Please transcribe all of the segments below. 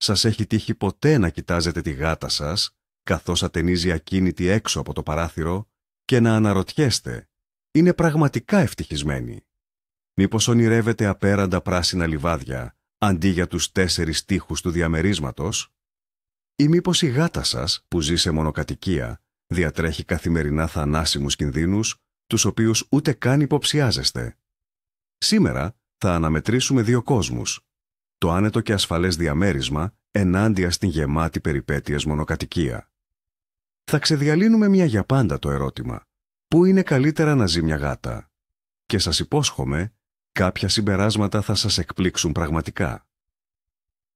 Σας έχει τύχει ποτέ να κοιτάζετε τη γάτα σας, καθώς ατενίζει ακίνητη έξω από το παράθυρο και να αναρωτιέστε, είναι πραγματικά ευτυχισμένη? Μήπως ονειρεύετε απέραντα πράσινα λιβάδια, αντί για τους 4 τοίχους του διαμερίσματος? Ή μήπως η γάτα σας, που ζει σε μονοκατοικία, διατρέχει καθημερινά θανάσιμους κινδύνους, τους οποίους ούτε καν υποψιάζεστε? Σήμερα θα αναμετρήσουμε 2 κόσμους. Το άνετο και ασφαλές διαμέρισμα ενάντια στην γεμάτη περιπέτειες μονοκατοικία. Θα ξεδιαλύνουμε μια για πάντα το ερώτημα: πού είναι καλύτερα να ζει μια γάτα? Και σας υπόσχομαι, κάποια συμπεράσματα θα σας εκπλήξουν πραγματικά.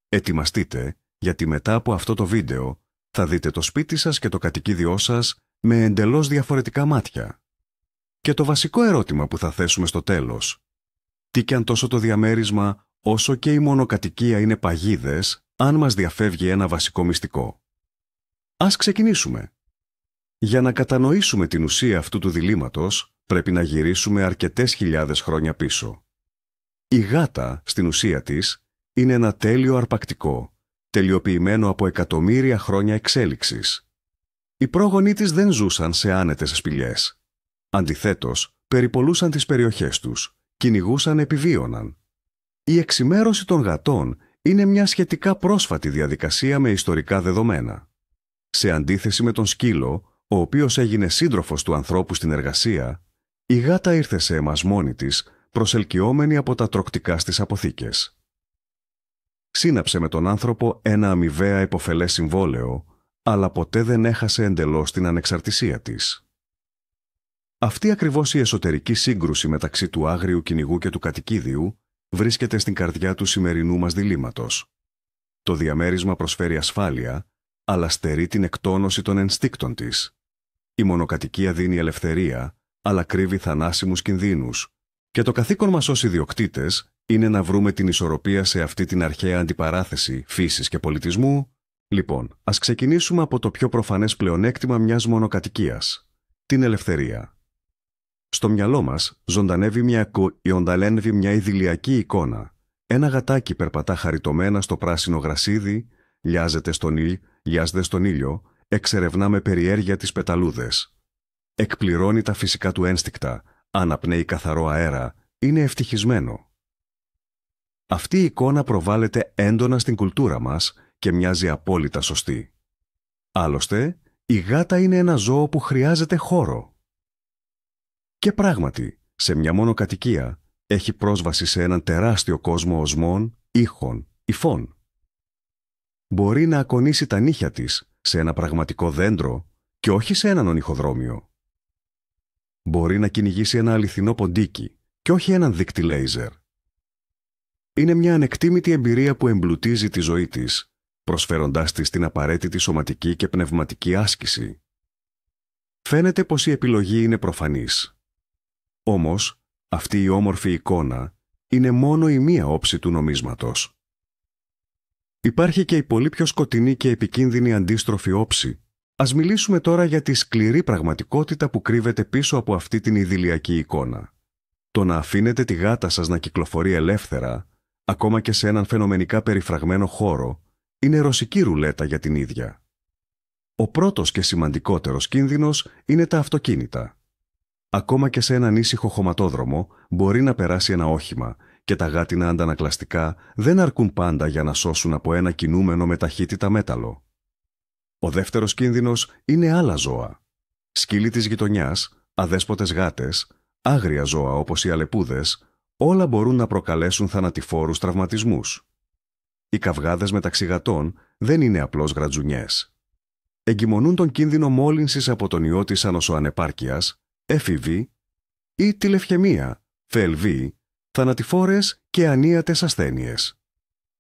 Ετοιμαστείτε, γιατί μετά από αυτό το βίντεο θα δείτε το σπίτι σας και το κατοικίδιό σας με εντελώς διαφορετικά μάτια. Και το βασικό ερώτημα που θα θέσουμε στο τέλος: τι κι αν τόσο το διαμέρισμα όσο και η μονοκατοικία είναι παγίδες, αν μας διαφεύγει ένα βασικό μυστικό. Ας ξεκινήσουμε. Για να κατανοήσουμε την ουσία αυτού του διλήμματος, πρέπει να γυρίσουμε αρκετές χιλιάδες χρόνια πίσω. Η γάτα, στην ουσία της, είναι ένα τέλειο αρπακτικό, τελειοποιημένο από εκατομμύρια χρόνια εξέλιξης. Οι πρόγονοί της δεν ζούσαν σε άνετες σπηλιές. Αντιθέτως, περιπολούσαν τις περιοχές τους, κυνηγούσαν, επιβίωναν. Η εξημέρωση των γατών είναι μια σχετικά πρόσφατη διαδικασία με ιστορικά δεδομένα. Σε αντίθεση με τον σκύλο, ο οποίος έγινε σύντροφος του ανθρώπου στην εργασία, η γάτα ήρθε σε εμάς μόνη της, προσελκυόμενη από τα τρωκτικά στις αποθήκες. Σύναψε με τον άνθρωπο ένα αμοιβαία υποφελές συμβόλαιο, αλλά ποτέ δεν έχασε εντελώς την ανεξαρτησία της. Αυτή ακριβώς η εσωτερική σύγκρουση μεταξύ του άγριου κυνηγού και του κατοικίδιου βρίσκεται στην καρδιά του σημερινού μας διλήμματος. Το διαμέρισμα προσφέρει ασφάλεια, αλλά στερεί την εκτόνωση των ενστίκτων της. Η μονοκατοικία δίνει ελευθερία, αλλά κρύβει θανάσιμους κινδύνους. Και το καθήκον μας ως ιδιοκτήτες είναι να βρούμε την ισορροπία σε αυτή την αρχαία αντιπαράθεση φύσης και πολιτισμού. Λοιπόν, ας ξεκινήσουμε από το πιο προφανές πλεονέκτημα μιας μονοκατοικίας: την ελευθερία. Στο μυαλό μας ζωντανεύει μια ιδηλιακή εικόνα. Ένα γατάκι περπατά χαριτωμένα στο πράσινο γρασίδι, λιάζεται στον ήλιο, εξερευνά με περιέργεια τις πεταλούδες. Εκπληρώνει τα φυσικά του ένστικτα, αναπνέει καθαρό αέρα, είναι ευτυχισμένο. Αυτή η εικόνα προβάλλεται έντονα στην κουλτούρα μας και μοιάζει απόλυτα σωστή. Άλλωστε, η γάτα είναι ένα ζώο που χρειάζεται χώρο. Και πράγματι, σε μια μονοκατοικία έχει πρόσβαση σε έναν τεράστιο κόσμο οσμών, ήχων, υφών. Μπορεί να ακονίσει τα νύχια της σε ένα πραγματικό δέντρο και όχι σε έναν ονυχοδρόμιο. Μπορεί να κυνηγήσει ένα αληθινό ποντίκι και όχι έναν δείκτη λέιζερ. Είναι μια ανεκτήμητη εμπειρία που εμπλουτίζει τη ζωή της, προσφέροντάς της την απαραίτητη σωματική και πνευματική άσκηση. Φαίνεται πως η επιλογή είναι προφανής. Όμως, αυτή η όμορφη εικόνα είναι μόνο η μία όψη του νομίσματος. Υπάρχει και η πολύ πιο σκοτεινή και επικίνδυνη αντίστροφη όψη. Ας μιλήσουμε τώρα για τη σκληρή πραγματικότητα που κρύβεται πίσω από αυτή την ιδηλιακή εικόνα. Το να αφήνετε τη γάτα σας να κυκλοφορεί ελεύθερα, ακόμα και σε έναν φαινομενικά περιφραγμένο χώρο, είναι ρωσική ρουλέτα για την ίδια. Ο πρώτος και σημαντικότερος κίνδυνος είναι τα αυτοκίνητα. Ακόμα και σε έναν ήσυχο χωματόδρομο μπορεί να περάσει ένα όχημα και τα γάτινα αντανακλαστικά δεν αρκούν πάντα για να σώσουν από ένα κινούμενο με ταχύτητα μέταλλο. Ο δεύτερος κίνδυνος είναι άλλα ζώα. Σκύλοι της γειτονιάς, αδέσποτες γάτες, άγρια ζώα όπως οι αλεπούδες, όλα μπορούν να προκαλέσουν θανατηφόρους τραυματισμούς. Οι καυγάδες μεταξύ γατών δεν είναι απλώς γρατζουνιές. Εγκυμονούν τον κίνδυνο μόλυνσης από τον ιό της ανοσοανεπάρκειας, FEV ή τηλευχαιμία, FLV, θανατηφόρες και ανίατες ασθένειες.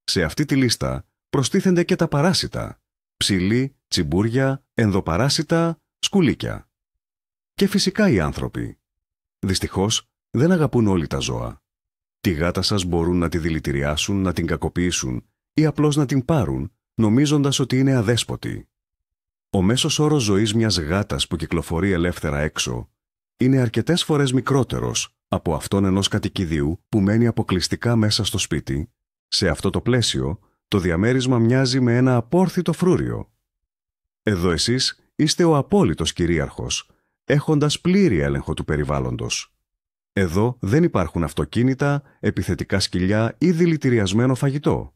Σε αυτή τη λίστα προστίθενται και τα παράσιτα, ψηλή, τσιμπούρια, ενδοπαράσιτα, σκουλίκια. Και φυσικά οι άνθρωποι. Δυστυχώς, δεν αγαπούν όλοι τα ζώα. Τη γάτα σας μπορούν να τη δηλητηριάσουν, να την κακοποιήσουν ή απλώς να την πάρουν, νομίζοντας ότι είναι αδέσποτη. Ο μέσος όρος ζωής μιας γάτας που κυκλοφορεί ελεύθερα έξω είναι αρκετές φορές μικρότερος από αυτόν ενός κατοικιδίου που μένει αποκλειστικά μέσα στο σπίτι. Σε αυτό το πλαίσιο, το διαμέρισμα μοιάζει με ένα απόρθητο φρούριο. Εδώ εσείς είστε ο απόλυτος κυρίαρχος, έχοντας πλήρη έλεγχο του περιβάλλοντος. Εδώ δεν υπάρχουν αυτοκίνητα, επιθετικά σκυλιά ή δηλητηριασμένο φαγητό.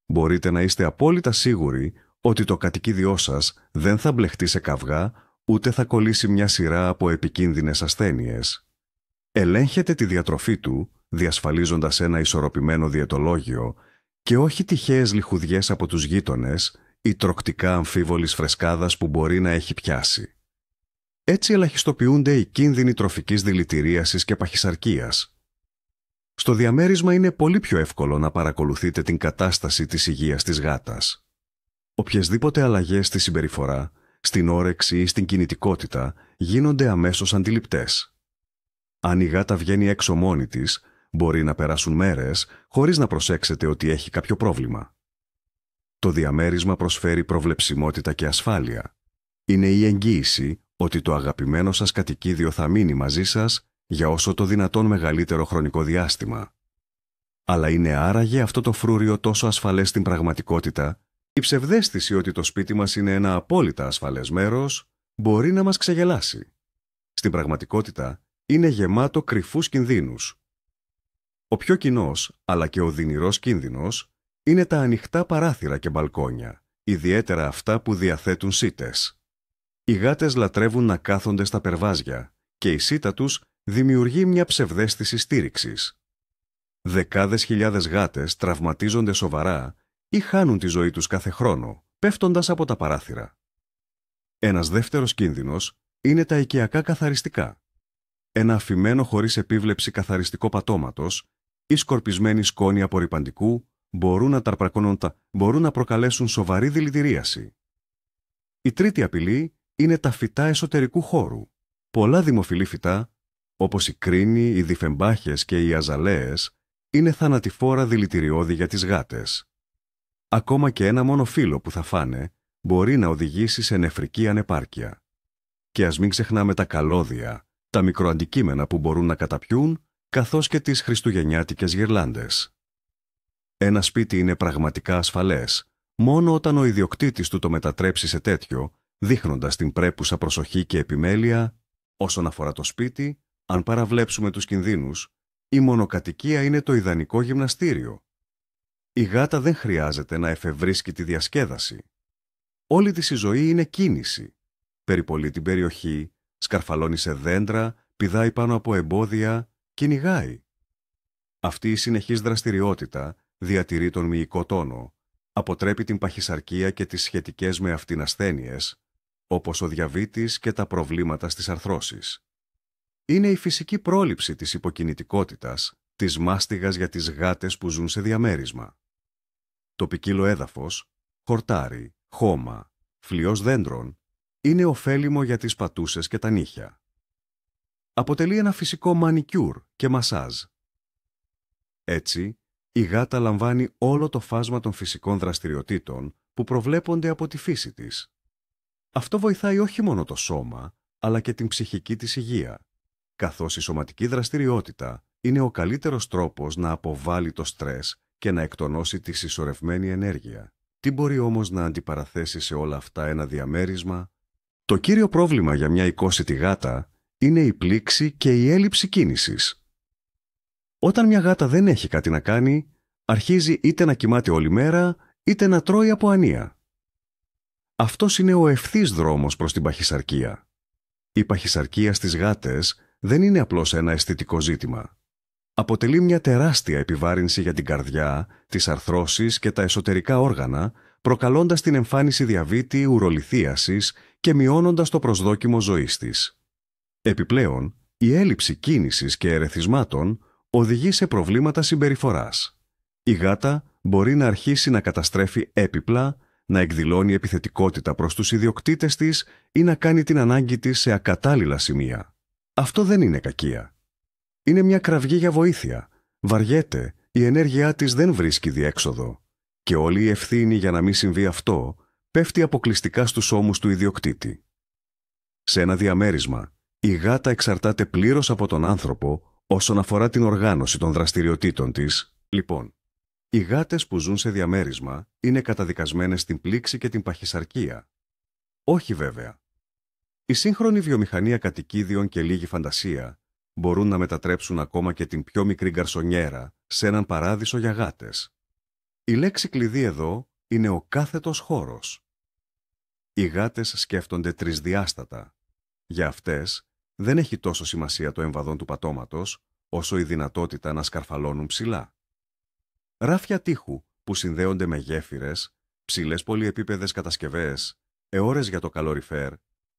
Μπορείτε να είστε απόλυτα σίγουροι ότι το κατοικίδιό σας δεν θα μπλεχτεί σε καυγά, ούτε θα κολλήσει μια σειρά από επικίνδυνες ασθένειες. Ελέγχετε τη διατροφή του, διασφαλίζοντας ένα ισορροπημένο διαιτολόγιο και όχι τυχαίες λιχουδιές από τους γείτονες ή τροκτικά αμφίβολης φρεσκάδας που μπορεί να έχει πιάσει. Έτσι ελαχιστοποιούνται οι κίνδυνοι τροφικής δηλητηρίασης και παχυσαρκίας. Στο διαμέρισμα είναι πολύ πιο εύκολο να παρακολουθείτε την κατάσταση της υγείας της γάτας. Οποιασδήποτε αλλαγές στη συμπεριφορά, στην όρεξη ή στην κινητικότητα γίνονται αμέσως αντιληπτές. Αν η γάτα βγαίνει έξω μόνη της, μπορεί να περάσουν μέρες χωρίς να προσέξετε ότι έχει κάποιο πρόβλημα. Το διαμέρισμα προσφέρει προβλεψιμότητα και ασφάλεια. Είναι η εγγύηση ότι το αγαπημένο σας κατοικίδιο θα μείνει μαζί σας για όσο το δυνατόν μεγαλύτερο χρονικό διάστημα. Αλλά είναι άραγε αυτό το φρούριο τόσο ασφαλές στην πραγματικότητα? Η ψευδαίσθηση ότι το σπίτι μας είναι ένα απόλυτα ασφαλές μέρος μπορεί να μας ξεγελάσει. Στην πραγματικότητα είναι γεμάτο κρυφούς κινδύνους. Ο πιο κοινός, αλλά και οδυνηρός κίνδυνος, είναι τα ανοιχτά παράθυρα και μπαλκόνια, ιδιαίτερα αυτά που διαθέτουν σίτες. Οι γάτες λατρεύουν να κάθονται στα περβάζια και η σίτα τους δημιουργεί μια ψευδαίσθηση στήριξης. Δεκάδες χιλιάδες γάτες τραυματίζονται σοβαρά ή χάνουν τη ζωή τους κάθε χρόνο, πέφτοντας από τα παράθυρα. Ένας δεύτερος κίνδυνος είναι τα οικιακά καθαριστικά. Ένα αφημένο χωρίς επίβλεψη καθαριστικό πατώματος ή σκορπισμένη σκόνη απορρυπαντικού μπορούν να προκαλέσουν σοβαρή δηλητηρίαση. Η τρίτη απειλή είναι τα φυτά εσωτερικού χώρου. Πολλά δημοφιλή φυτά, όπως η κρίνη, οι διφεμπάχες και οι αζαλέες, είναι θανατηφόρα δηλητηριώδη για τις γάτες. Ακόμα και ένα μόνο φύλλο που θα φάνε μπορεί να οδηγήσει σε νεφρική ανεπάρκεια. Και ας μην ξεχνάμε τα καλώδια, τα μικροαντικείμενα που μπορούν να καταπιούν, καθώς και τις χριστουγεννιάτικες γυρλάντες. Ένα σπίτι είναι πραγματικά ασφαλές μόνο όταν ο ιδιοκτήτης του το μετατρέψει σε τέτοιο, δείχνοντας την πρέπουσα προσοχή και επιμέλεια. Όσον αφορά το σπίτι, αν παραβλέψουμε τους κινδύνους, η μονοκατοικία είναι το ιδανικό γυμναστήριο. Η γάτα δεν χρειάζεται να εφευρίσκει τη διασκέδαση. Όλη της η ζωή είναι κίνηση. Περιπολεί την περιοχή, σκαρφαλώνει σε δέντρα, πηδάει πάνω από εμπόδια, κυνηγάει. Αυτή η συνεχής δραστηριότητα διατηρεί τον μυϊκό τόνο, αποτρέπει την παχυσαρκία και τις σχετικές με αυτήν ασθένειες, όπως ο διαβήτης και τα προβλήματα στις αρθρώσεις. Είναι η φυσική πρόληψη της υποκινητικότητας, της μάστιγας για τις γάτες που ζουν σε διαμέρισμα. Το ποικίλο έδαφος, χορτάρι, χώμα, φλοιός δέντρων, είναι ωφέλιμο για τις πατούσες και τα νύχια. Αποτελεί ένα φυσικό μανικιούρ και μασάζ. Έτσι, η γάτα λαμβάνει όλο το φάσμα των φυσικών δραστηριοτήτων που προβλέπονται από τη φύση της. Αυτό βοηθάει όχι μόνο το σώμα, αλλά και την ψυχική της υγεία, καθώς η σωματική δραστηριότητα είναι ο καλύτερος τρόπος να αποβάλει το στρες και να εκτονώσει τη συσσωρευμένη ενέργεια. Τι μπορεί όμως να αντιπαραθέσει σε όλα αυτά ένα διαμέρισμα? Το κύριο πρόβλημα για μια οικόσιτη γάτα είναι η πλήξη και η έλλειψη κίνησης. Όταν μια γάτα δεν έχει κάτι να κάνει, αρχίζει είτε να κοιμάται όλη μέρα, είτε να τρώει από ανία. Αυτός είναι ο ευθύς δρόμος προς την παχυσαρκία. Η παχυσαρκία στις γάτες δεν είναι απλώς ένα αισθητικό ζήτημα. Αποτελεί μια τεράστια επιβάρυνση για την καρδιά, τις αρθρώσεις και τα εσωτερικά όργανα, προκαλώντας την εμφάνιση διαβήτη, ουρολιθίασης και μειώνοντας το προσδόκιμο ζωής της. Επιπλέον, η έλλειψη κίνησης και ερεθισμάτων οδηγεί σε προβλήματα συμπεριφοράς. Η γάτα μπορεί να αρχίσει να καταστρέφει έπιπλα, να εκδηλώνει επιθετικότητα προς τους ιδιοκτήτες της ή να κάνει την ανάγκη της σε ακατάλληλα σημεία. Αυτό δεν είναι κακία. Είναι μια κραυγή για βοήθεια. Βαριέται, η ενέργειά της δεν βρίσκει διέξοδο. Και όλη η ευθύνη για να μην συμβεί αυτό πέφτει αποκλειστικά στους ώμους του ιδιοκτήτη. Σε ένα διαμέρισμα, η γάτα εξαρτάται πλήρως από τον άνθρωπο όσον αφορά την οργάνωση των δραστηριοτήτων της. Λοιπόν, Οι γάτες που ζουν σε διαμέρισμα είναι καταδικασμένες στην πλήξη και την παχυσαρκία. Όχι βέβαια. Η σύγχρονη βιομηχανία κατοικίδιων και λίγη φαντασία μπορούν να μετατρέψουν ακόμα και την πιο μικρή γκαρσονιέρα σε έναν παράδεισο για γάτες. Η λέξη κλειδί εδώ είναι ο κάθετος χώρος. Οι γάτες σκέφτονται τρισδιάστατα. Για αυτές δεν έχει τόσο σημασία το εμβαδόν του πατώματος, όσο η δυνατότητα να σκαρφαλώνουν ψηλά. Ράφια τείχου που συνδέονται με γέφυρες, ψηλές πολυεπίπεδες κατασκευές, αιώρες για το καλοριφέρ,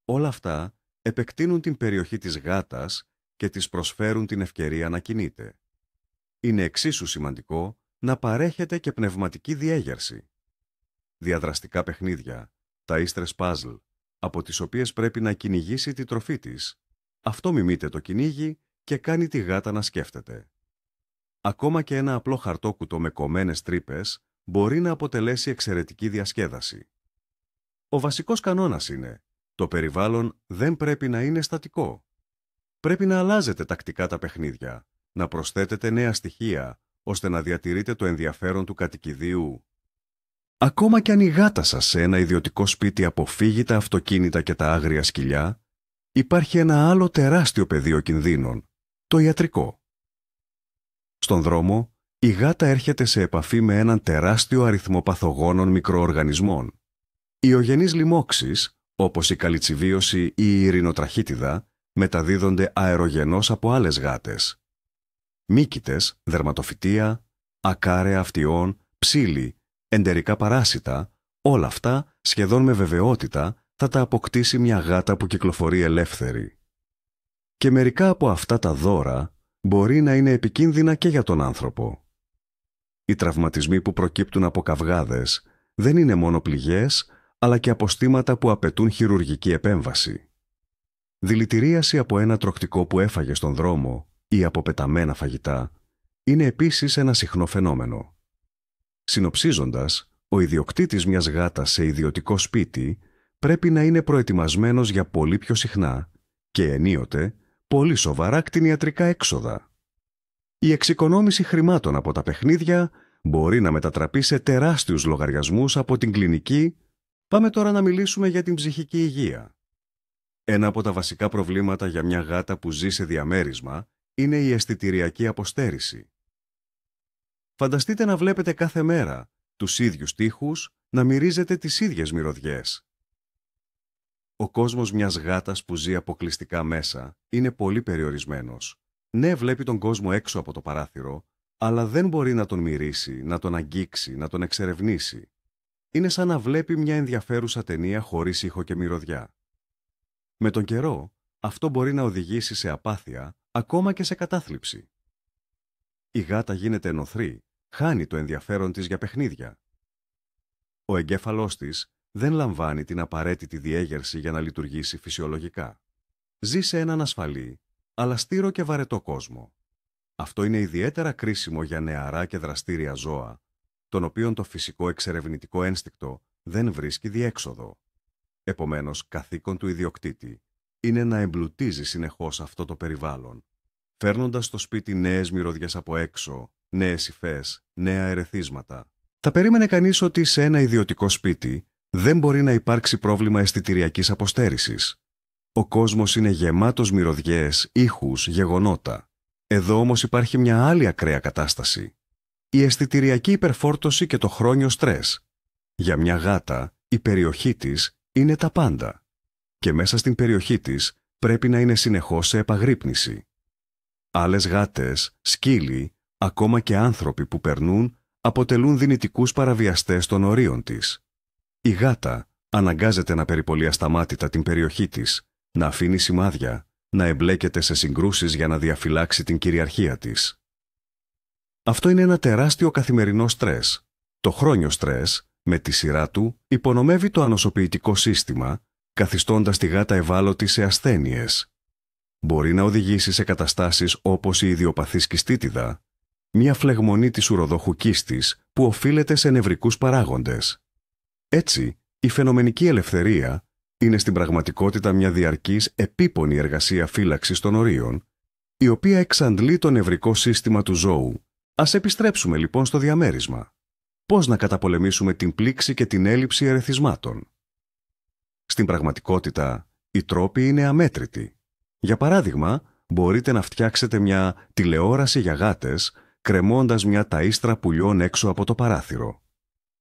όλα αυτά επεκτείνουν την περιοχή της γάτας και της προσφέρουν την ευκαιρία να κινείται. Είναι εξίσου σημαντικό να παρέχεται και πνευματική διέγερση. Διαδραστικά παιχνίδια, ταΐστρες παζλ, από τις οποίες πρέπει να κυνηγήσει τη τροφή της. Αυτό μιμείται το κυνήγι και κάνει τη γάτα να σκέφτεται. Ακόμα και ένα απλό χαρτόκουτο με κομμένες τρύπες μπορεί να αποτελέσει εξαιρετική διασκέδαση. Ο βασικός κανόνας είναι: το περιβάλλον δεν πρέπει να είναι στατικό. Πρέπει να αλλάζετε τακτικά τα παιχνίδια, να προσθέτετε νέα στοιχεία, ώστε να διατηρείτε το ενδιαφέρον του κατοικιδίου. Ακόμα κι αν η γάτα σας σε ένα ιδιωτικό σπίτι αποφύγει τα αυτοκίνητα και τα άγρια σκυλιά, υπάρχει ένα άλλο τεράστιο πεδίο κινδύνων, το ιατρικό. Στον δρόμο, η γάτα έρχεται σε επαφή με έναν τεράστιο αριθμό παθογόνων μικροοργανισμών. Οι ογενείς λοιμώξεις, όπως η καλιτσιβίωση ή η ειρηνοτραχίτιδα, μεταδίδονται αερογενώς από άλλες γάτες. Μύκητες, δερματοφυτεία, ακάρεα αυτιών, ψήλοι, εντερικά παράσιτα, όλα αυτά σχεδόν με βεβαιότητα θα τα αποκτήσει μια γάτα που κυκλοφορεί ελεύθερη. Και μερικά από αυτά τα δώρα μπορεί να είναι επικίνδυνα και για τον άνθρωπο. Οι τραυματισμοί που προκύπτουν από καυγάδες δεν είναι μόνο πληγές, αλλά και αποστήματα που απαιτούν χειρουργική επέμβαση. Δηλητηρίαση από ένα τροχτικό που έφαγε στον δρόμο ή από πεταμένα φαγητά είναι επίσης ένα συχνό φαινόμενο. Συνοψίζοντας, ο ιδιοκτήτης μιας γάτας σε ιδιωτικό σπίτι πρέπει να είναι προετοιμασμένος για πολύ πιο συχνά και ενίοτε πολύ σοβαρά κτηνιατρικά έξοδα. Η εξοικονόμηση χρημάτων από τα παιχνίδια μπορεί να μετατραπεί σε τεράστιους λογαριασμούς από την κλινική. Πάμε τώρα να μιλήσουμε για την ψυχική υγεία. Ένα από τα βασικά προβλήματα για μια γάτα που ζει σε διαμέρισμα είναι η αισθητηριακή αποστέρηση. Φανταστείτε να βλέπετε κάθε μέρα τους ίδιους τοίχους, να μυρίζετε τις ίδιες μυρωδιές. Ο κόσμος μιας γάτας που ζει αποκλειστικά μέσα είναι πολύ περιορισμένος. Ναι, βλέπει τον κόσμο έξω από το παράθυρο, αλλά δεν μπορεί να τον μυρίσει, να τον αγγίξει, να τον εξερευνήσει. Είναι σαν να βλέπει μια ενδιαφέρουσα ταινία χωρίς ήχο και μυρωδιά. Με τον καιρό, αυτό μπορεί να οδηγήσει σε απάθεια, ακόμα και σε κατάθλιψη. Η γάτα γίνεται ενωθρή, χάνει το ενδιαφέρον της για παιχνίδια. Ο εγκέφαλός της δεν λαμβάνει την απαραίτητη διέγερση για να λειτουργήσει φυσιολογικά. Ζει σε έναν ασφαλή, αλλά στήρο και βαρετό κόσμο. Αυτό είναι ιδιαίτερα κρίσιμο για νεαρά και δραστήρια ζώα, των οποίων το φυσικό εξερευνητικό ένστικτο δεν βρίσκει διέξοδο. Επομένως, καθήκον του ιδιοκτήτη είναι να εμπλουτίζει συνεχώς αυτό το περιβάλλον, φέρνοντας στο σπίτι νέες μυρωδιές από έξω, νέες υφές, νέα ερεθίσματα. Θα περίμενε κανείς ότι σε ένα ιδιωτικό σπίτι δεν μπορεί να υπάρξει πρόβλημα αισθητηριακής αποστέρησης. Ο κόσμος είναι γεμάτος μυρωδιές, ήχους, γεγονότα. Εδώ όμως υπάρχει μια άλλη ακραία κατάσταση. Η αισθητηριακή υπερφόρτωση και το χρόνιο στρες. Για μια γάτα, η περιοχή της είναι τα πάντα. Και μέσα στην περιοχή της πρέπει να είναι συνεχώς σε επαγρύπνηση. Άλλες γάτες, σκύλοι, ακόμα και άνθρωποι που περνούν, αποτελούν δυνητικούς παραβιαστές των ορίων της. Η γάτα αναγκάζεται να περιπολεί ασταμάτητα την περιοχή της, να αφήνει σημάδια, να εμπλέκεται σε συγκρούσεις για να διαφυλάξει την κυριαρχία της. Αυτό είναι ένα τεράστιο καθημερινό στρες. Το χρόνιο στρες, με τη σειρά του, υπονομεύει το ανοσοποιητικό σύστημα, καθιστώντας τη γάτα ευάλωτη σε ασθένειες. Μπορεί να οδηγήσει σε καταστάσεις όπως η ιδιοπαθής κιστίτιδα, μια φλεγμονή της ουροδόχου κίστης που οφείλεται σε νευρικούς παράγοντες. Έτσι, η φαινομενική ελευθερία είναι στην πραγματικότητα μια διαρκής επίπονη εργασία φύλαξης των ορίων, η οποία εξαντλεί το νευρικό σύστημα του ζώου Ας επιστρέψουμε λοιπόν στο διαμέρισμα. Πώς να καταπολεμήσουμε την πλήξη και την έλλειψη ερεθισμάτων? Στην πραγματικότητα, οι τρόποι είναι αμέτρητοι. Για παράδειγμα, μπορείτε να φτιάξετε μια τηλεόραση για γάτες, κρεμώντας μια ταΐστρα πουλιών έξω από το παράθυρο.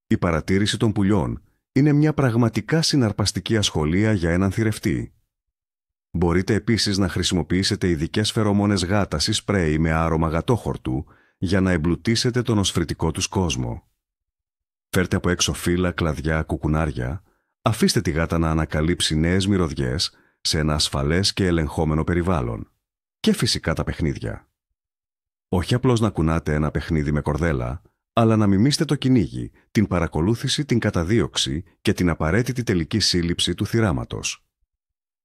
Η παρατήρηση των πουλιών είναι μια πραγματικά συναρπαστική ασχολία για έναν θηρευτή. Μπορείτε επίσης να χρησιμοποιήσετε ειδικές φερομόνες γάτας ή σπρέι με άρωμα γατόχορτου για να εμπλουτίσετε τον οσφρητικό τους κόσμο. Φέρτε από έξω φύλλα, κλαδιά, κουκουνάρια, αφήστε τη γάτα να ανακαλύψει νέες μυρωδιές σε ένα ασφαλές και ελεγχόμενο περιβάλλον. Και φυσικά τα παιχνίδια. Όχι απλώς να κουνάτε ένα παιχνίδι με κορδέλα, αλλά να μιμήσετε το κυνήγι, την παρακολούθηση, την καταδίωξη και την απαραίτητη τελική σύλληψη του θυράματος.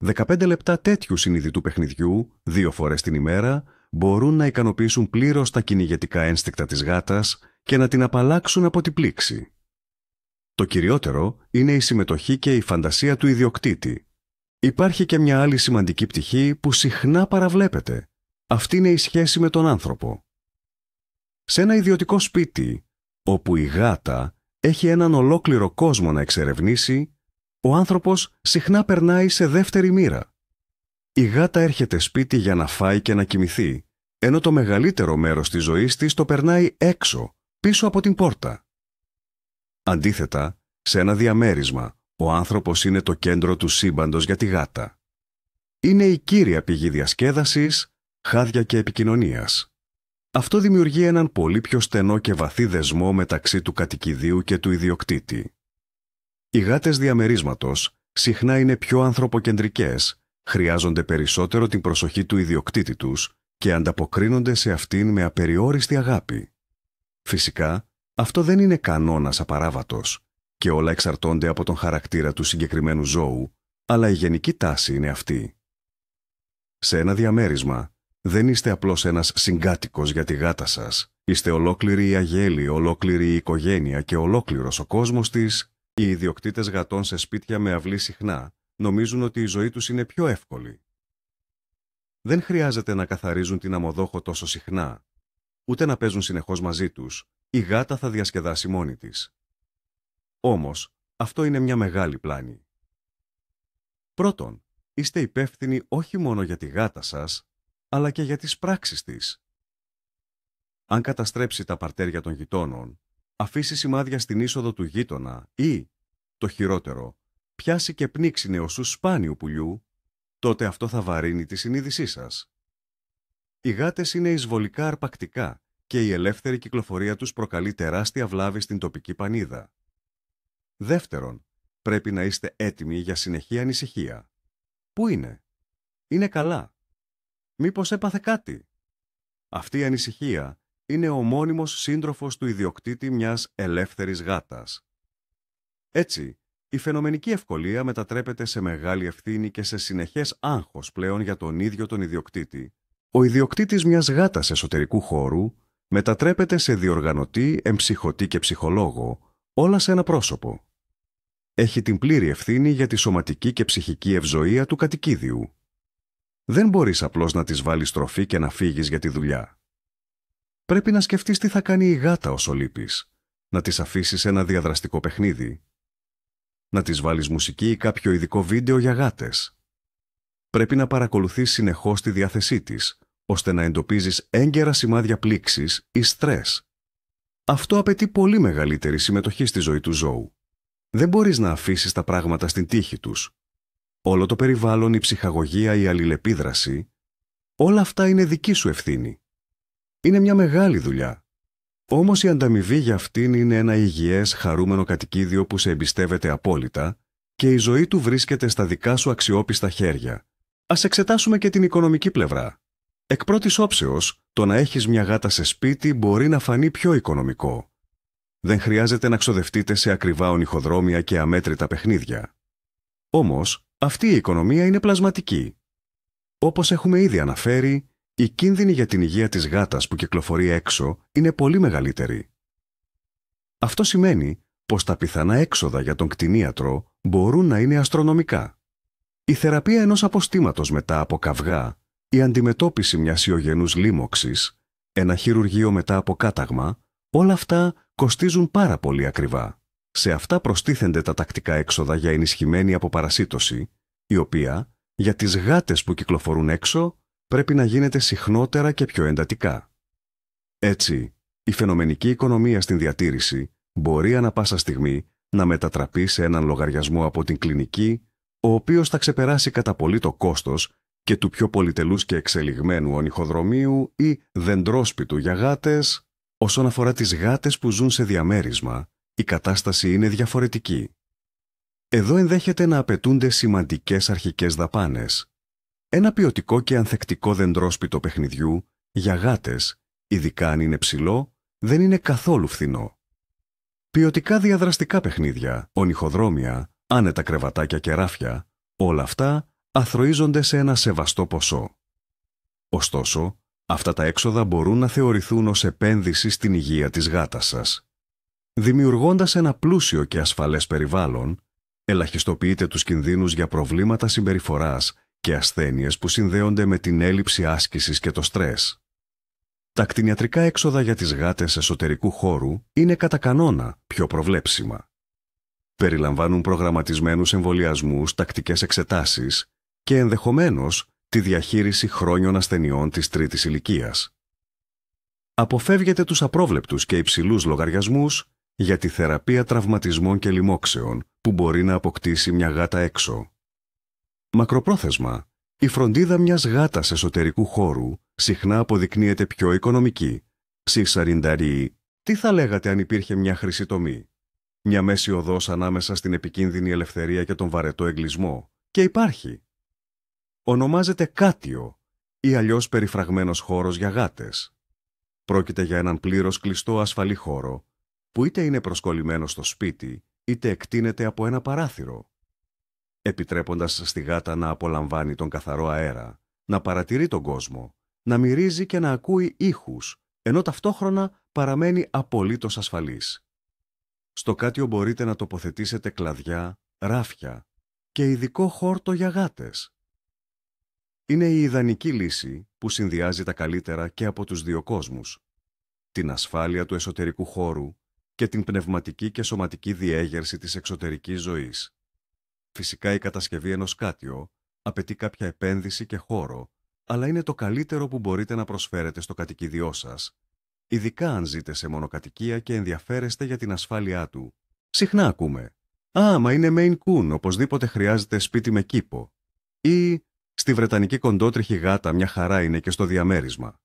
15 λεπτά τέτοιου συνειδητού παιχνιδιού, 2 φορές την ημέρα, μπορούν να ικανοποιήσουν πλήρως τα κυνηγετικά ένστικτα της γάτας και να την απαλλάξουν από την πλήξη. Το κυριότερο είναι η συμμετοχή και η φαντασία του ιδιοκτήτη. Υπάρχει και μια άλλη σημαντική πτυχή που συχνά παραβλέπεται. Αυτή είναι η σχέση με τον άνθρωπο. Σε ένα ιδιωτικό σπίτι, όπου η γάτα έχει έναν ολόκληρο κόσμο να εξερευνήσει, ο άνθρωπος συχνά περνάει σε δεύτερη μοίρα. Η γάτα έρχεται σπίτι για να φάει και να κοιμηθεί, ενώ το μεγαλύτερο μέρος της ζωής της το περνάει έξω, πίσω από την πόρτα. Αντίθετα, σε ένα διαμέρισμα, ο άνθρωπος είναι το κέντρο του σύμπαντος για τη γάτα. Είναι η κύρια πηγή διασκέδασης, χάδια και επικοινωνίας. Αυτό δημιουργεί έναν πολύ πιο στενό και βαθύ δεσμό μεταξύ του κατοικιδίου και του ιδιοκτήτη. Οι γάτες διαμερίσματος συχνά είναι πιο ανθρωποκεντρικές, χρειάζονται περισσότερο την προσοχή του ιδιοκτήτη τους και ανταποκρίνονται σε αυτήν με απεριόριστη αγάπη. Φυσικά, αυτό δεν είναι κανόνας απαράβατος και όλα εξαρτώνται από τον χαρακτήρα του συγκεκριμένου ζώου, αλλά η γενική τάση είναι αυτή. Σε ένα διαμέρισμα, δεν είστε απλώς ένας συγκάτοικος για τη γάτα σας. Είστε ολόκληρη η αγέλη, ολόκληρη η οικογένεια και ολόκληρος ο κόσμος της. Οι ιδιοκτήτες γατών σε σπίτια με αυλή συχνά νομίζουν ότι η ζωή τους είναι πιο εύκολη. Δεν χρειάζεται να καθαρίζουν την αμμοδόχο τόσο συχνά, ούτε να παίζουν συνεχώς μαζί τους. Η γάτα θα διασκεδάσει μόνη της. Όμως, αυτό είναι μια μεγάλη πλάνη. Πρώτον, είστε υπεύθυνοι όχι μόνο για τη γάτα σας, αλλά και για τις πράξεις της. Αν καταστρέψει τα παρτέρια των γειτόνων, αφήσει σημάδια στην είσοδο του γείτονα ή, το χειρότερο, πιάσει και πνίξει νεοσούς σπάνιου πουλιού, τότε αυτό θα βαρύνει τη συνείδησή σας. Οι γάτες είναι εισβολικά αρπακτικά και η ελεύθερη κυκλοφορία τους προκαλεί τεράστια βλάβη στην τοπική πανίδα. Δεύτερον, πρέπει να είστε έτοιμοι για συνεχή ανησυχία. Πού είναι? Είναι καλά? Μήπως έπαθε κάτι? Αυτή η ανησυχία είναι ο μόνιμος σύντροφος του ιδιοκτήτη μιας ελεύθερης γάτας. Έτσι, η φαινομενική ευκολία μετατρέπεται σε μεγάλη ευθύνη και σε συνεχές άγχος πλέον για τον ίδιο τον ιδιοκτήτη. Ο ιδιοκτήτης μιας γάτας εσωτερικού χώρου μετατρέπεται σε διοργανωτή, εμψυχωτή και ψυχολόγο, όλα σε ένα πρόσωπο. Έχει την πλήρη ευθύνη για τη σωματική και ψυχική ευζοία του κατοικίδιου. Δεν μπορείς απλώς να της βάλεις τροφή και να φύγεις για τη δουλειά. Πρέπει να σκεφτείς τι θα κάνει η γάτα όσο λείπεις, να της αφήσεις ένα διαδραστικό παιχνίδι, να της βάλεις μουσική ή κάποιο ειδικό βίντεο για γάτες. Πρέπει να παρακολουθείς συνεχώς τη διάθεσή της, ώστε να εντοπίζεις έγκαιρα σημάδια πλήξης ή στρες. Αυτό απαιτεί πολύ μεγαλύτερη συμμετοχή στη ζωή του ζώου. Δεν μπορείς να αφήσεις τα πράγματα στην τύχη τους. Όλο το περιβάλλον, η ψυχαγωγία, η αλληλεπίδραση, όλα αυτά είναι δική σου ευθύνη. Είναι μια μεγάλη δουλειά. Όμως η ανταμοιβή για αυτήν είναι ένα υγιές, χαρούμενο κατοικίδιο που σε εμπιστεύεται απόλυτα και η ζωή του βρίσκεται στα δικά σου αξιόπιστα χέρια. Ας εξετάσουμε και την οικονομική πλευρά. Εκ πρώτης όψεως, το να έχεις μια γάτα σε σπίτι μπορεί να φανεί πιο οικονομικό. Δεν χρειάζεται να ξοδευτείτε σε ακριβά ονυχοδρόμια και αμέτρητα παιχνίδια. Όμως, αυτή η οικονομία είναι πλασματική. Όπως έχουμε ήδη αναφέρει, η κίνδυνη για την υγεία της γάτας που κυκλοφορεί έξω είναι πολύ μεγαλύτερη. Αυτό σημαίνει πως τα πιθανά έξοδα για τον κτηνίατρο μπορούν να είναι αστρονομικά. Η θεραπεία ενός αποστήματος μετά από καυγά, η αντιμετώπιση μιας ιογενούς λίμωξης, ένα χειρουργείο μετά από κάταγμα, όλα αυτά κοστίζουν πάρα πολύ ακριβά. Σε αυτά προστίθενται τα τακτικά έξοδα για ενισχυμένη αποπαρασίτωση, η οποία, για τις γάτες που κυκλοφορούν έξω, πρέπει να γίνεται συχνότερα και πιο εντατικά. Έτσι, η φαινομενική οικονομία στην διατήρηση μπορεί ανά πάσα στιγμή να μετατραπεί σε έναν λογαριασμό από την κλινική, ο οποίος θα ξεπεράσει κατά πολύ το κόστος και του πιο πολυτελούς και εξελιγμένου ονυχοδρομείου ή δεντρόσπιτου για γάτες. Όσον αφορά τις γάτες που ζουν σε διαμέρισμα, η κατάσταση είναι διαφορετική. Εδώ ενδέχεται να απαιτούνται σημαντικές αρχικές δαπάνες. Ένα ποιοτικό και ανθεκτικό δεντρόσπιτο παιχνιδιού για γάτες, ειδικά αν είναι ψηλό, δεν είναι καθόλου φθηνό. Ποιοτικά διαδραστικά παιχνίδια, ονυχοδρόμια, άνετα κρεβατάκια και ράφια, όλα αυτά αθροίζονται σε ένα σεβαστό ποσό. Ωστόσο, αυτά τα έξοδα μπορούν να θεωρηθούν ως επένδυση στην υγεία της γάτας σας. Δημιουργώντας ένα πλούσιο και ασφαλές περιβάλλον, ελαχιστοποιείτε τους κινδύνους για προβλήματα συμπεριφοράς και ασθένειες που συνδέονται με την έλλειψη άσκησης και το στρες. Τα κτηνιατρικά έξοδα για τις γάτες εσωτερικού χώρου είναι κατά κανόνα πιο προβλέψιμα. Περιλαμβάνουν προγραμματισμένους εμβολιασμούς, τακτικές εξετάσεις και ενδεχομένως τη διαχείριση χρόνιων ασθενειών της τρίτης ηλικίας. Αποφεύγετε τους απρόβλεπτους και υψηλούς λογαριασμούς για τη θεραπεία τραυματισμών και λοιμόξεων που μπορεί να αποκτήσει μια γάτα έξω. Μακροπρόθεσμα, η φροντίδα μιας γάτας εσωτερικού χώρου συχνά αποδεικνύεται πιο οικονομική. Σισαρινταρί, τι θα λέγατε αν υπήρχε μια χρυσή τομή? Μια μέση οδός ανάμεσα στην επικίνδυνη ελευθερία και τον βαρετό εγκλισμό. Και υπάρχει. Ονομάζεται κάτιο ή αλλιώς περιφραγμένος χώρος για γάτες. Πρόκειται για έναν πλήρως κλειστό ασφαλή χώρο που είτε είναι προσκολλημένο στο σπίτι είτε εκτείνεται από ένα παράθυρο, επιτρέποντας στη γάτα να απολαμβάνει τον καθαρό αέρα, να παρατηρεί τον κόσμο, να μυρίζει και να ακούει ήχους, ενώ ταυτόχρονα παραμένει απολύτως ασφαλής. Στο κάτιο μπορείτε να τοποθετήσετε κλαδιά, ράφια και ειδικό χόρτο για γάτες. Είναι η ιδανική λύση που συνδυάζει τα καλύτερα και από τους δύο κόσμους, την ασφάλεια του εσωτερικού χώρου και την πνευματική και σωματική διέγερση της εξωτερικής ζωής. Φυσικά η κατασκευή ενός κάτιο απαιτεί κάποια επένδυση και χώρο, αλλά είναι το καλύτερο που μπορείτε να προσφέρετε στο κατοικίδιό σας, ειδικά αν ζείτε σε μονοκατοικία και ενδιαφέρεστε για την ασφάλειά του. Συχνά ακούμε «Α, μα είναι Maine Coon, οπωσδήποτε χρειάζεται σπίτι με κήπο» ή «Στη βρετανική κοντότριχη γάτα μια χαρά είναι και στο διαμέρισμα».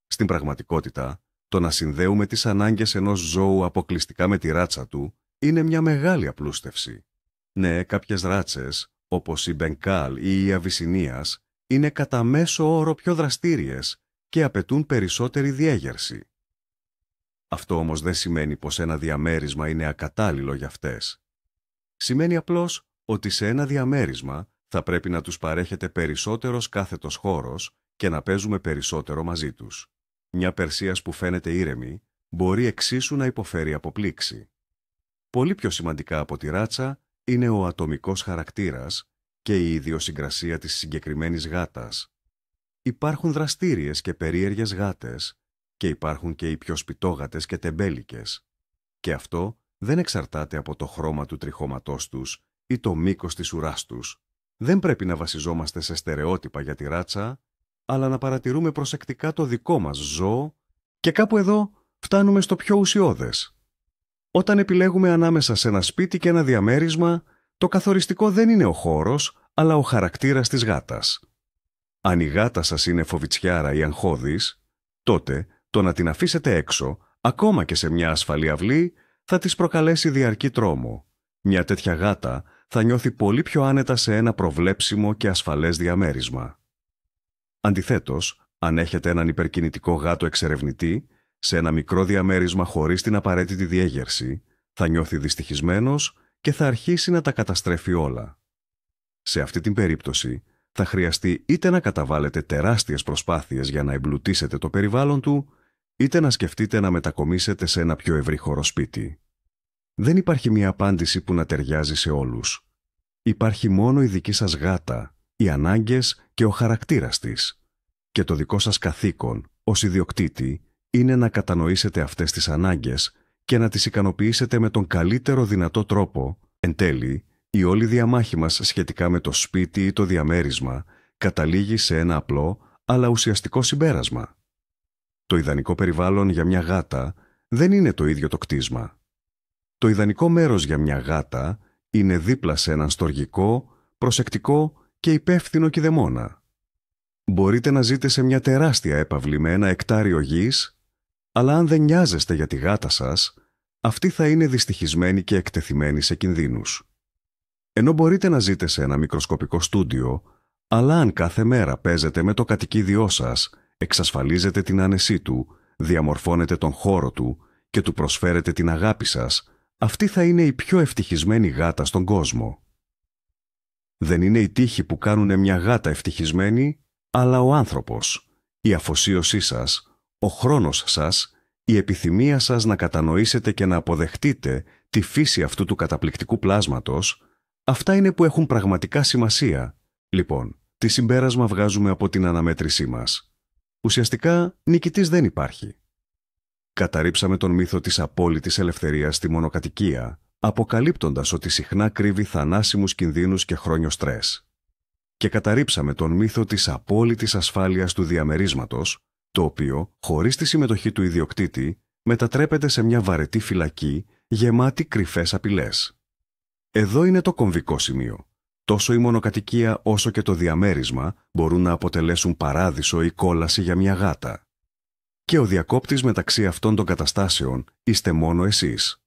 Στην πραγματικότητα, το να συνδέουμε τις ανάγκες ενός ζώου αποκλειστικά με τη ράτσα του είναι μια μεγάλη απλούστευση. Ναι, κάποιες ράτσες, όπως η Μπενκάλ ή η Αβυσσινίας, είναι κατά μέσο όρο πιο δραστήριες και απαιτούν περισσότερη διέγερση. Αυτό όμως δεν σημαίνει πως ένα διαμέρισμα είναι ακατάλληλο για αυτές. Σημαίνει απλώς ότι σε ένα διαμέρισμα θα πρέπει να τους παρέχεται περισσότερος κάθετος χώρος και να παίζουμε περισσότερο μαζί τους. Μια Περσίας που φαίνεται ήρεμη μπορεί εξίσου να υποφέρει από πλήξη. Πολύ πιο σημαντικά από τη ράτσα είναι ο ατομικός χαρακτήρας και η ιδιοσυγκρασία της συγκεκριμένης γάτας. Υπάρχουν δραστήριες και περίεργες γάτες και υπάρχουν και οι πιο σπιτόγατες και τεμπέλικες. Και αυτό δεν εξαρτάται από το χρώμα του τριχώματός τους ή το μήκος της ουράς τους. Δεν πρέπει να βασιζόμαστε σε στερεότυπα για τη ράτσα, αλλά να παρατηρούμε προσεκτικά το δικό μας ζώο και κάπου εδώ φτάνουμε στο πιο ουσιώδες. Όταν επιλέγουμε ανάμεσα σε ένα σπίτι και ένα διαμέρισμα, το καθοριστικό δεν είναι ο χώρος, αλλά ο χαρακτήρας της γάτας. Αν η γάτα σας είναι φοβιτσιάρα ή αγχώδης, τότε το να την αφήσετε έξω, ακόμα και σε μια ασφαλή αυλή, θα της προκαλέσει διαρκή τρόμο. Μια τέτοια γάτα θα νιώθει πολύ πιο άνετα σε ένα προβλέψιμο και ασφαλές διαμέρισμα. Αντιθέτως, αν έχετε έναν υπερκινητικό γάτο εξερευνητή, σε ένα μικρό διαμέρισμα χωρίς την απαραίτητη διέγερση, θα νιώθει δυστυχισμένος και θα αρχίσει να τα καταστρέφει όλα. Σε αυτή την περίπτωση, θα χρειαστεί είτε να καταβάλλετε τεράστιες προσπάθειες για να εμπλουτίσετε το περιβάλλον του, είτε να σκεφτείτε να μετακομίσετε σε ένα πιο ευρύχωρο σπίτι. Δεν υπάρχει μια απάντηση που να ταιριάζει σε όλους. Υπάρχει μόνο η δική σας γάτα, οι ανάγκες και ο χαρακτήρας της. Και το δικό σας καθήκον, ως ιδιοκτήτη είναι να κατανοήσετε αυτές τις ανάγκες και να τις ικανοποιήσετε με τον καλύτερο δυνατό τρόπο. Εν τέλει, η όλη διαμάχη μας σχετικά με το σπίτι ή το διαμέρισμα καταλήγει σε ένα απλό αλλά ουσιαστικό συμπέρασμα. Το ιδανικό περιβάλλον για μια γάτα δεν είναι το ίδιο το κτίσμα. Το ιδανικό μέρος για μια γάτα είναι δίπλα σε έναν στοργικό, προσεκτικό και υπεύθυνο κηδεμόνα. Μπορείτε να ζείτε σε μια τεράστια έπαυλη με 1 εκτάριο γης, αλλά αν δεν νοιάζεστε για τη γάτα σας, αυτή θα είναι δυστυχισμένη και εκτεθειμένη σε κινδύνους. Ενώ μπορείτε να ζείτε σε ένα μικροσκοπικό στούντιο, αλλά αν κάθε μέρα παίζετε με το κατοικίδιό σας, εξασφαλίζετε την άνεσή του, διαμορφώνετε τον χώρο του και του προσφέρετε την αγάπη σας, αυτή θα είναι η πιο ευτυχισμένη γάτα στον κόσμο. Δεν είναι οι τύχοι που κάνουν μια γάτα ευτυχισμένη, αλλά ο άνθρωπος, η αφοσίωσή σας, ο χρόνος σας, η επιθυμία σας να κατανοήσετε και να αποδεχτείτε τη φύση αυτού του καταπληκτικού πλάσματος, αυτά είναι που έχουν πραγματικά σημασία. Λοιπόν, τι συμπέρασμα βγάζουμε από την αναμέτρησή μας? Ουσιαστικά, νικητής δεν υπάρχει. Καταρρίψαμε τον μύθο της απόλυτης ελευθερίας στη μονοκατοικία, αποκαλύπτοντας ότι συχνά κρύβει θανάσιμους κινδύνους και χρόνιο στρες. Και καταρρίψαμε τον μύθο της απόλυτης ασφάλειας του διαμερίσματος, το οποίο, χωρίς τη συμμετοχή του ιδιοκτήτη, μετατρέπεται σε μια βαρετή φυλακή γεμάτη κρυφές απειλές. Εδώ είναι το κομβικό σημείο. Τόσο η μονοκατοικία όσο και το διαμέρισμα μπορούν να αποτελέσουν παράδεισο ή κόλαση για μια γάτα. Και ο διακόπτης μεταξύ αυτών των καταστάσεων είστε μόνο εσείς.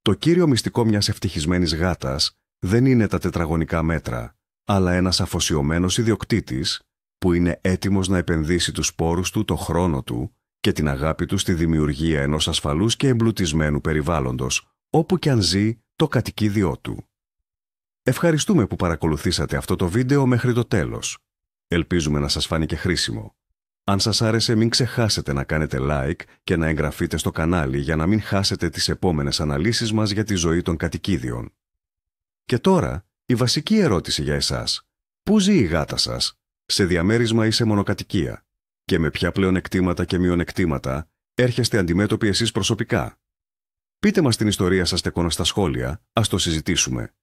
Το κύριο μυστικό μιας ευτυχισμένης γάτας δεν είναι τα τετραγωνικά μέτρα, αλλά ένας αφοσιωμένος ιδιοκτήτης που είναι έτοιμος να επενδύσει τους πόρους του, το χρόνο του και την αγάπη του στη δημιουργία ενός ασφαλούς και εμπλουτισμένου περιβάλλοντος, όπου κι αν ζει το κατοικίδιό του. Ευχαριστούμε που παρακολουθήσατε αυτό το βίντεο μέχρι το τέλος. Ελπίζουμε να σας φάνηκε χρήσιμο. Αν σας άρεσε, μην ξεχάσετε να κάνετε like και να εγγραφείτε στο κανάλι για να μην χάσετε τις επόμενες αναλύσεις μας για τη ζωή των κατοικίδιων. Και τώρα, η βασική ερώτηση για εσάς. Πού ζει η γάτα σας? Σε διαμέρισμα ή σε μονοκατοικία? Και με ποια πλεονεκτήματα και μειονεκτήματα έρχεστε αντιμέτωποι εσείς προσωπικά? Πείτε μας την ιστορία σας τεκόνα στα σχόλια, ας το συζητήσουμε.